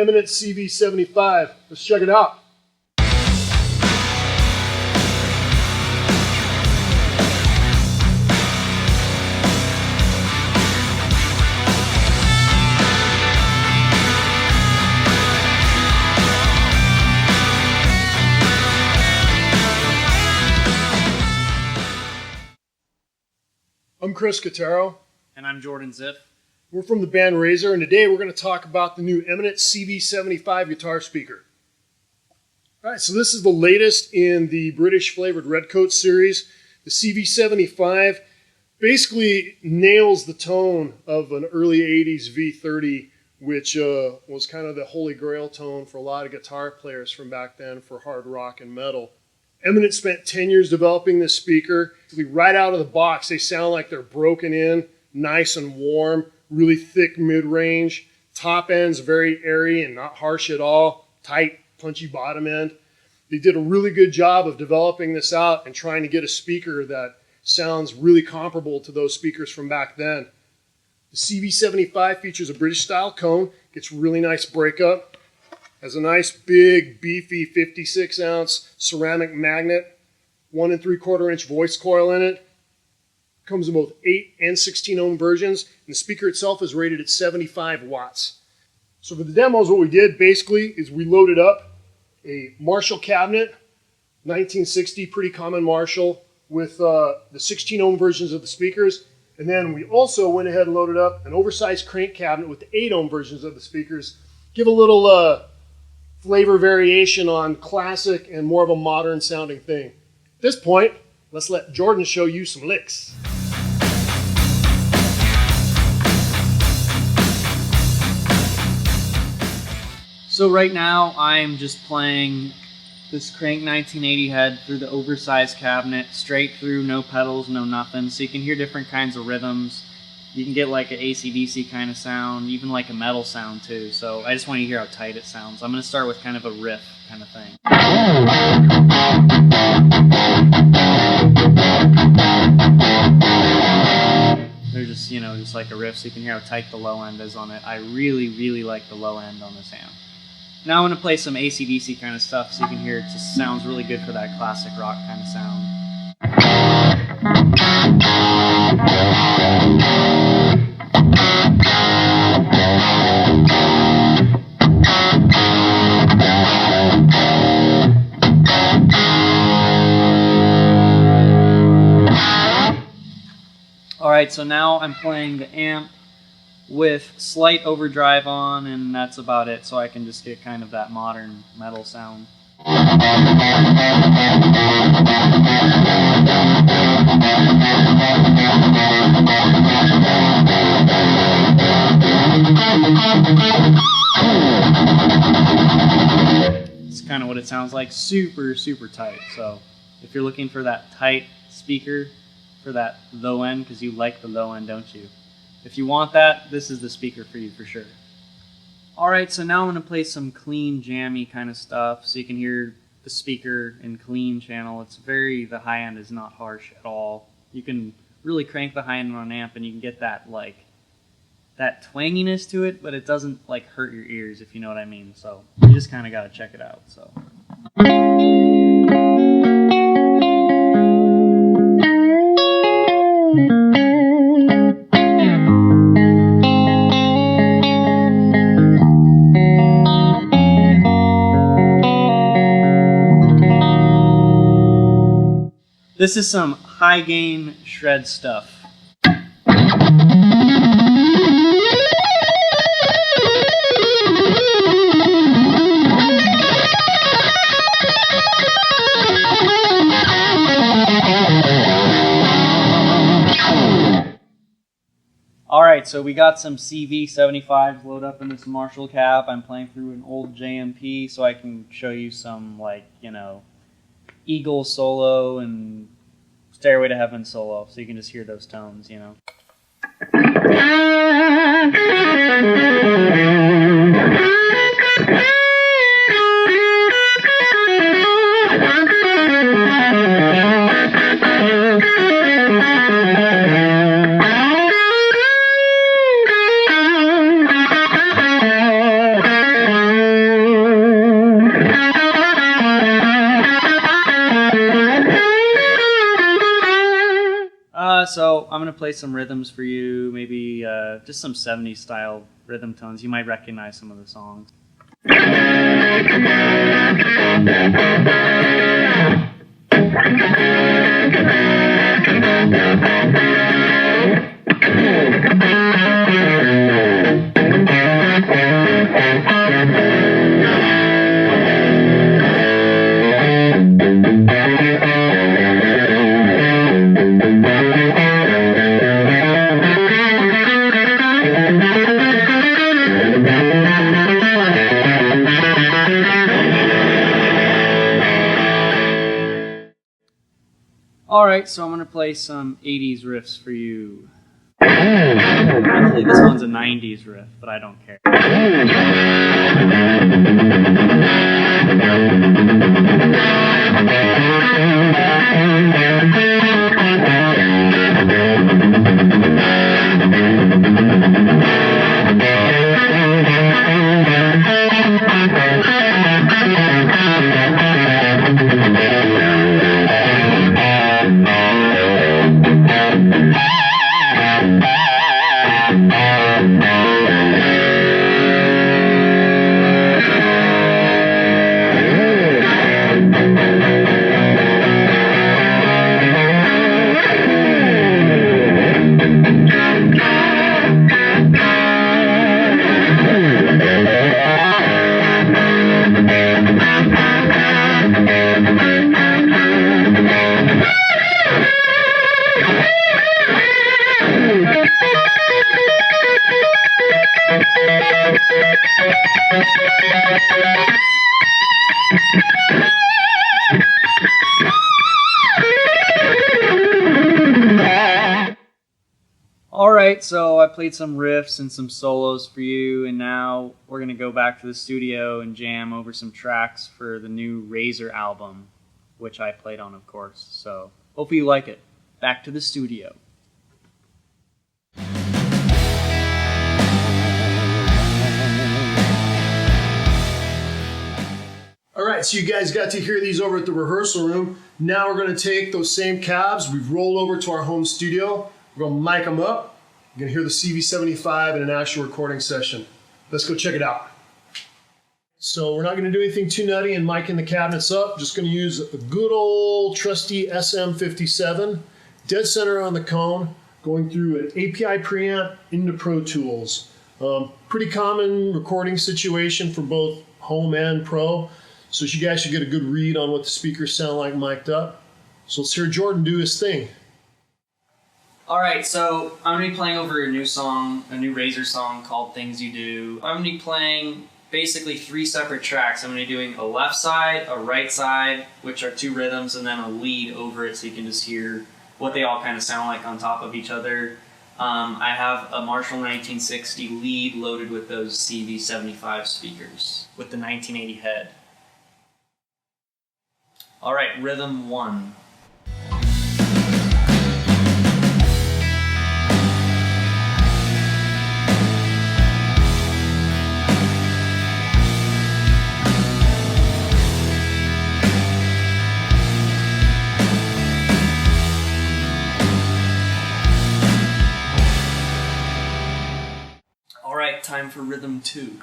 Eminence CV75. Let's check it out. I'm Chris Catero. And I'm Jordan Ziff. We're from the band Razer, and today we're going to talk about the new Eminence CV75 guitar speaker. All right, so this is the latest in the British flavored Redcoat series. The CV75 basically nails the tone of an early 80s V30, which was kind of the holy grail tone for a lot of guitar players from back then for hard rock and metal. Eminence spent 10 years developing this speaker. Right out of the box, they sound like they're broken in, nice and warm, really thick mid-range. Top end's very airy and not harsh at all. Tight, punchy bottom end. They did a really good job of developing this out and trying to get a speaker that sounds really comparable to those speakers from back then. The CV75 features a British-style cone, gets really nice breakup. Has a nice big beefy 56-ounce ceramic magnet, 1 3/4 inch voice coil in it. Comes in both 8 and 16 ohm versions, and the speaker itself is rated at 75 watts. So for the demos, what we did basically is we loaded up a Marshall cabinet, 1960, pretty common Marshall, with the 16 ohm versions of the speakers. And then we also went ahead and loaded up an oversized crank cabinet with the 8 ohm versions of the speakers. Give a little flavor variation on classic and more of a modern sounding thing. At this point, let's let Jordan show you some licks. So right now I'm just playing this Crank 1980 head through the oversized cabinet, straight through, no pedals, no nothing. So you can hear different kinds of rhythms. You can get like an AC/DC kind of sound, even like a metal sound too. So I just want you to hear how tight it sounds. I'm going to start with kind of a riff kind of thing. They're just, just like a riff, so you can hear how tight the low end is on it. I really, really like the low end on this amp. Now I'm going to play some AC/DC kind of stuff so you can hear it just sounds really good for that classic rock kind of sound. Alright, so now I'm playing the amp with slight overdrive on, and that's about it, so I can just get kind of that modern metal sound. It's kind of what it sounds like, super, super tight. So if you're looking for that tight speaker for that low end, because you like the low end, don't you? If you want that, this is the speaker for you for sure. Alright, so now I'm going to play some clean, jammy kind of stuff so you can hear the speaker in clean channel. The high end is not harsh at all. You can really crank the high end on an amp and you can get that that twanginess to it, but it doesn't hurt your ears, if you know what I mean. So you just kind of got to check it out. So. This is some high gain shred stuff. Alright, so we got some CV75s loaded up in this Marshall cab. I'm playing through an old JMP so I can show you some, Eagle solo and Stairway to Heaven solo, so you can just hear those tones, so I'm going to play some rhythms for you, maybe just some 70s style rhythm tones. You might recognize some of the songs. Alright, so I'm going to play some 80s riffs for you. Actually, this one's a 90s riff, but I don't care. Alright, so I played some riffs and some solos for you, and now we're going to go back to the studio and jam over some tracks for the new Razer album, which I played on, of course. So, hopefully you like it. Back to the studio. Alright, so you guys got to hear these over at the rehearsal room. Now we're going to take those same cabs. We've rolled over to our home studio. We're going to mic them up. You're going to hear the CV75 in an actual recording session. Let's go check it out. So we're not going to do anything too nutty and micing the cabinets up. Just going to use a good old trusty SM57, dead center on the cone, going through an API preamp into Pro Tools. Pretty common recording situation for both home and pro. So you guys should get a good read on what the speakers sound like mic'd up. So let's hear Jordan do his thing. Alright, so I'm going to be playing over a new song, a new Razer song called Things You Do. I'm going to be playing basically 3 separate tracks. I'm going to be doing a left side, a right side, which are 2 rhythms, and then a lead over it so you can just hear what they all kind of sound like on top of each other. I have a Marshall 1960 lead loaded with those CV75 speakers with the 1980 head. Alright, rhythm 1. Alright, time for rhythm 2.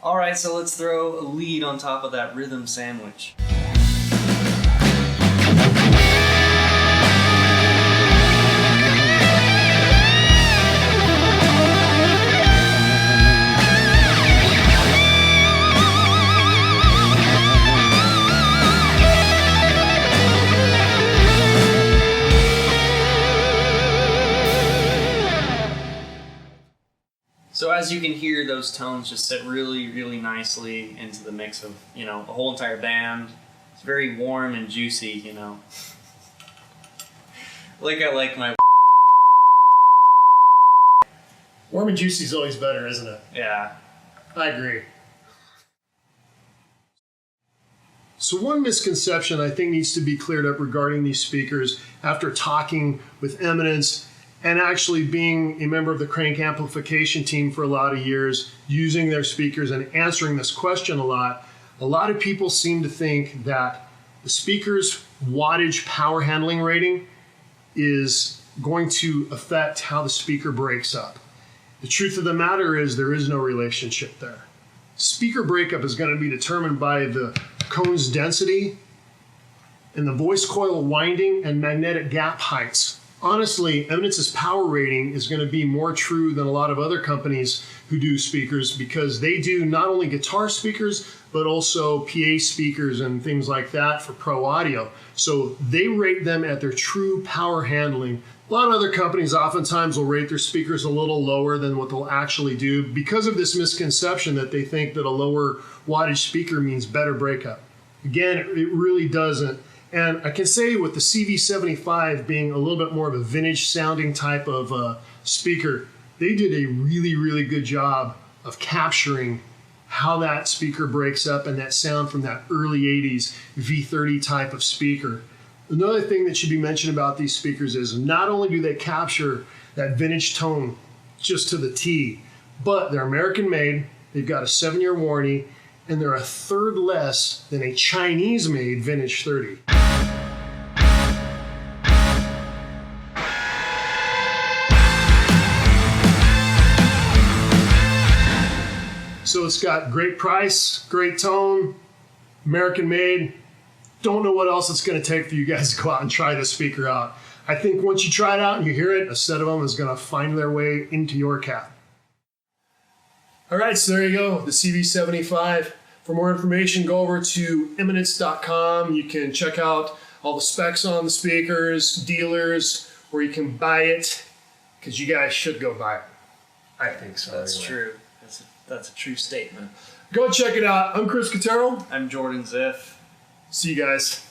Alright, so let's throw a lead on top of that rhythm sandwich. So as you can hear, those tones just sit really, really nicely into the mix of, a whole entire band. It's very warm and juicy, Like I like my... Warm and juicy is always better, isn't it? Yeah. I agree. So one misconception I think needs to be cleared up regarding these speakers after talking with Eminence and actually being a member of the crank amplification team for a lot of years, using their speakers and answering this question a lot. A lot of people seem to think that the speaker's wattage power handling rating is going to affect how the speaker breaks up. The truth of the matter is there is no relationship there. Speaker breakup is going to be determined by the cone's density and the voice coil winding and magnetic gap heights. Honestly, Eminence's power rating is going to be more true than a lot of other companies who do speakers, because they do not only guitar speakers, but also PA speakers and things like that for pro audio. So they rate them at their true power handling. A lot of other companies oftentimes will rate their speakers a little lower than what they'll actually do because of this misconception that they think that a lower wattage speaker means better breakup. Again, it really doesn't. And I can say with the CV75 being a little bit more of a vintage sounding type of speaker, they did a really, really good job of capturing how that speaker breaks up and that sound from that early 80s V30 type of speaker. Another thing that should be mentioned about these speakers is not only do they capture that vintage tone just to the T, but they're American made, they've got a 7-year warranty, and they're a third less than a Chinese-made vintage 30. So it's got great price, great tone, American made. Don't know what else it's going to take for you guys to go out and try this speaker out. I think once you try it out and you hear it, a set of them is going to find their way into your cab. All right, so there you go, the CV75. For more information, go over to eminence.com. You can check out all the specs on the speakers, dealers, where you can buy it, because you guys should go buy it. I think so. That's anyway. true. That's a true statement. Go check it out. I'm Chris Catero. I'm Jordan Ziff. See you guys.